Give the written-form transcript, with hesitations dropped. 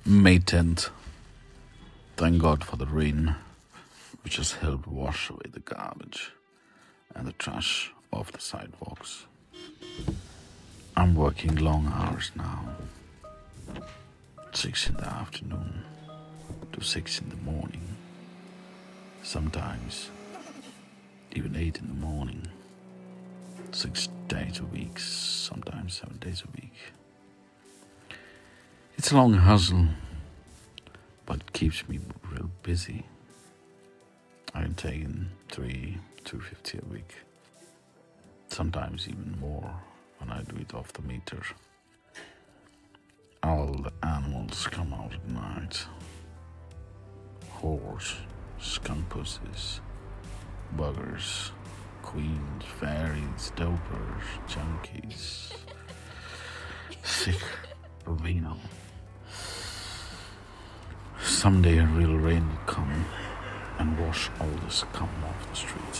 May 10th. Thank God for the rain, which has helped wash away the garbage and the trash off the sidewalks. I'm working long hours now, 6 in the afternoon to 6 in the morning, sometimes even 8 in the morning, 6 days a week, sometimes 7 days a week. It's a long hustle, but it keeps me real busy. I'm taking 250 a week, sometimes even more when I do it off the meter. All the animals come out at night. Horse, skunk pussies, buggers, queens, fairies, dopers, junkies, sick, albino. Someday a real rain will come and wash all the scum off the street.